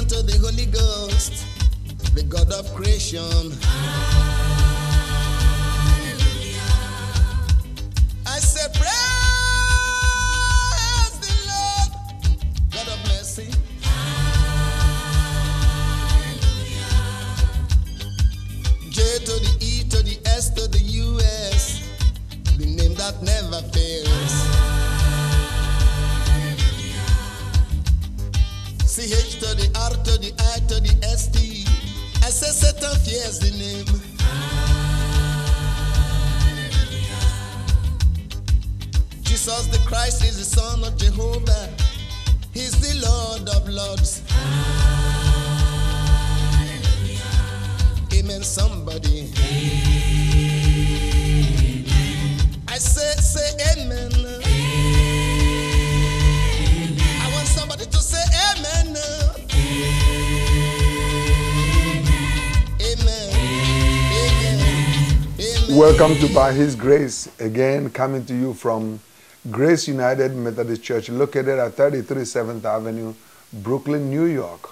to the Holy Ghost, the God of creation. I say praise the Lord, God of mercy. J to the E to the S to the US, the name that never fails. CH to the R to the I to the ST, I say Satan fears the name. Jesus the Christ is the Son of Jehovah. He's the Lord of Lords. Amen, somebody. Amen. I say amen. Amen. I want somebody to say amen. Amen. Amen. Amen. Welcome to By His Grace, again coming to you from Grace United Methodist Church, located at 33 7th Avenue, Brooklyn, New York.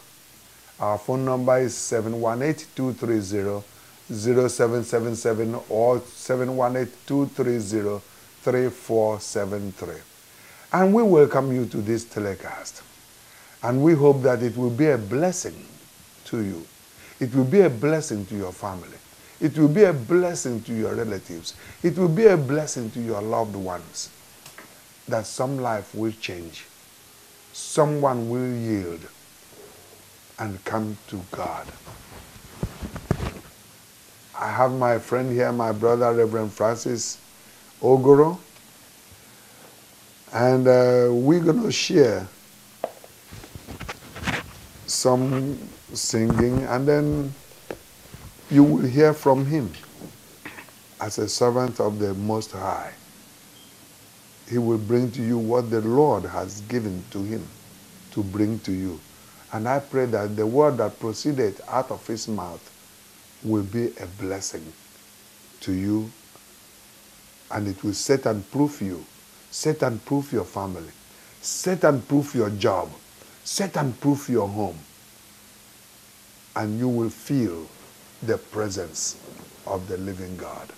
Our phone number is 718-230-0777 or 718-230-3473. And we welcome you to this telecast. And we hope that it will be a blessing to you. It will be a blessing to your family. It will be a blessing to your relatives. It will be a blessing to your loved ones. That some life will change. Someone will yield and come to God. I have my friend here, my brother, Reverend Francis Ogoro, and we're going to share some singing, and then you will hear from him as a servant of the Most High. He will bring to you what the Lord has given to him to bring to you. And I pray that the word that proceeded out of his mouth will be a blessing to you, and it will set and proof you, set and proof your family, set and proof your job, set and proof your home, and you will feel the presence of the living God.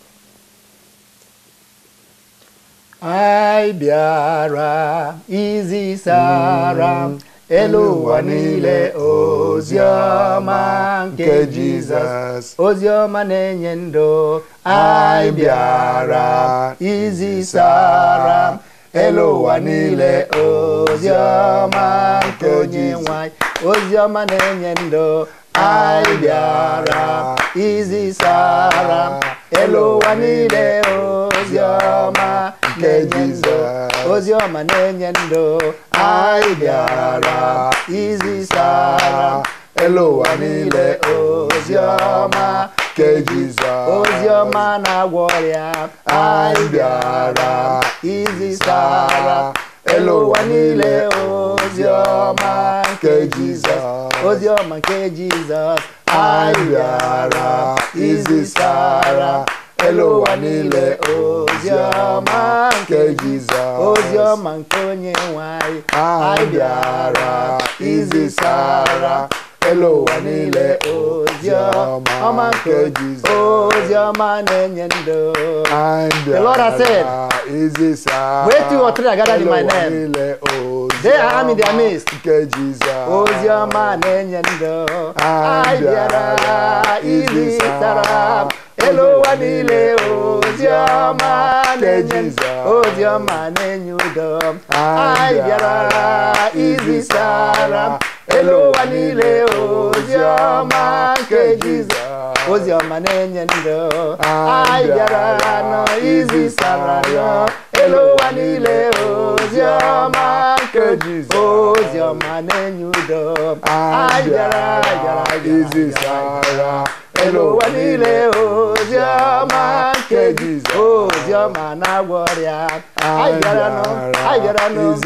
Ai biara izi sara elu wanile ozioma nke Jesus ozioma na-enye ndụ. Ai biara izi sara elu wanile ozioma nke onye nwanyị ozioma na-enye ndụ. Ai biara izi sara elu wanile ozioma nke Jesus ozioma na-enye ndụ. Ai biara izi sara elu wanile ozioma nke Jesus ozioma na-agwọ ọrịa. Ai biara izi sara elu wanile ozioma nke Jesus ozioma nke Jesus. Ai biara izi sara elu wanile ozioma nke Jesus ozioma nke onye nwanyị. Ai biara izi sara elu wanile ozioma nke Jesus ozioma na-enye ndụ. The Lord has said, where two or three are gathered in my name, there I am in their midst. Ozioma na-enye ndụ. Ai biara izi sara elu wanile ozioma na-enye ndụ. Ozioma na-enye udo. Ai biara izi sara elu wanile ozioma nke Jesus ozioma na-enye ndụ. Ai biara no izi sara yo elu wanile ozioma nke Jesus ozioma na-enye udo. Ai biara izi sara elu wanile ozioma nke Jesus ozioma na-agwọ ọrịa. Ai biara no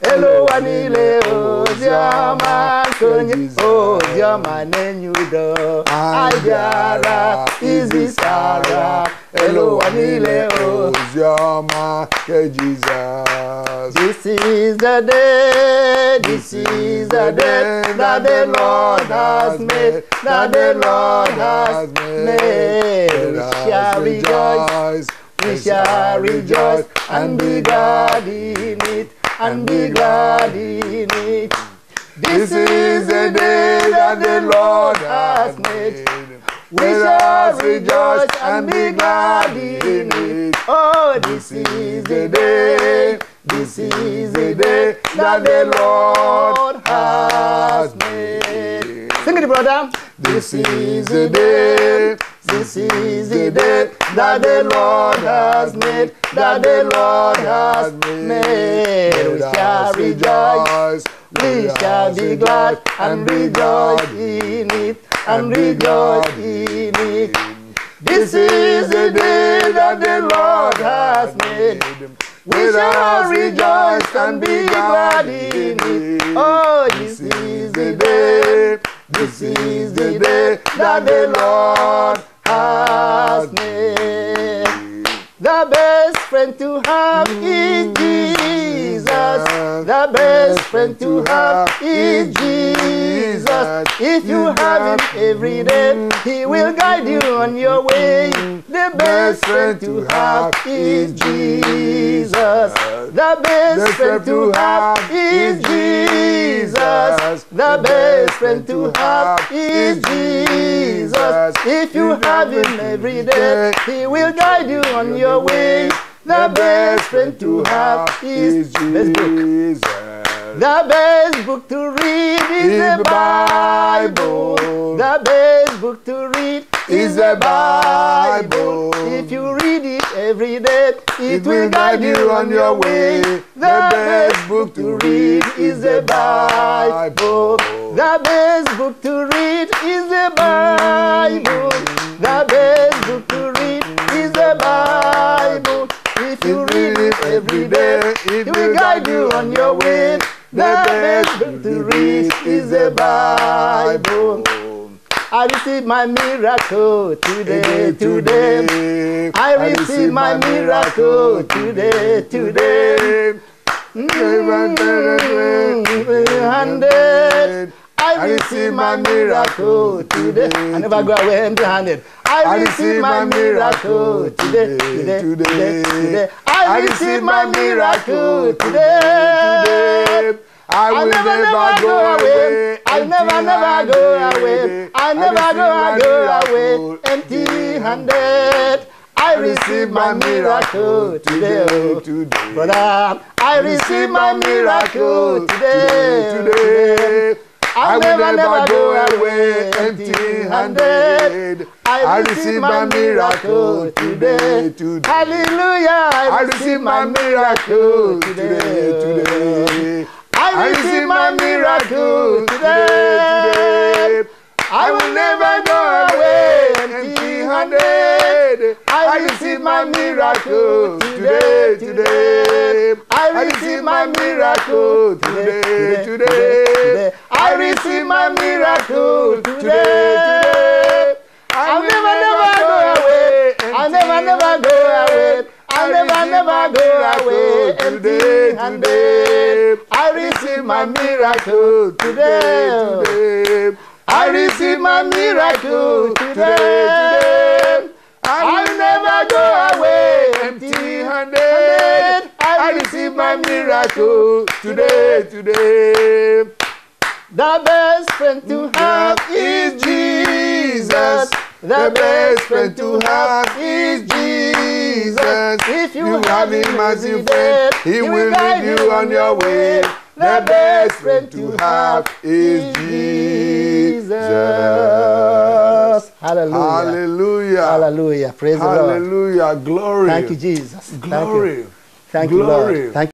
elu wanile ozioma nke onye ozioma na-enye udo. Ai biara izi sara elu wanile ozioma nke Jesus This is the day, this is the day that the Lord has made, that the Lord has made. We shall rejoice, we shall rejoice, and be glad in it, and be glad in it. This is the day that the Lord has made. We shall rejoice and be glad in it. Oh, this is the day, this is the day that the Lord has made. Sing it, brother. This is the day, this is the day that the Lord has made, that the Lord has made. We shall rejoice, we shall be glad and rejoice in it, and rejoice in it. This is the day that the Lord has made. We shall rejoice and be glad in it. Oh, this is the day, this is the day that the Lord has made. The best friend to have is Jesus. The best friend to have is Jesus. If you have him every day, he will guide you on your way. The best friend to have is Jesus. The best friend to have is Jesus. The best friend to have is Jesus. If you have him every day, he will guide you on your way. The best friend to have is Jesus. The best book to read is the Bible. The best book to read is the Bible. If you read it every day, it will guide you on your way. The best book to read is the Bible. The best book to read is the Bible. The best book to read is the Bible. If you read it every day, it will guide you on your way. The best book to read is the Bible. I received my miracle today, today. I received my miracle today, today. Handed. I received my miracle today. I never go away empty-handed. I received my miracle today, today, today, today. I received my miracle today. I will never go away. I never go away. I never go away empty-handed. I received my miracle today, today. Brother, I received my miracle today, today. I will never go away empty-handed. I received my miracle today, today. Hallelujah! I received my miracle today, today. I received my miracle today, today. I will never go away empty-handed. I received my miracle today, today. I received my miracle today, today. I received my miracle today. I'll never go away. I'll never go away. I'll never go away empty-handed. I received my miracle today, today. I received my miracle today. I'll never go away empty-handed. I received my miracle today, today. The best friend to have is Jesus. The best friend to have is Jesus. If you have him as your friend, he will lead you on your way. The best friend to have is Jesus. Hallelujah. Hallelujah. Hallelujah. Praise the Lord. Hallelujah. Glory. Thank you, Jesus. Glory. Thank you, Lord. Thank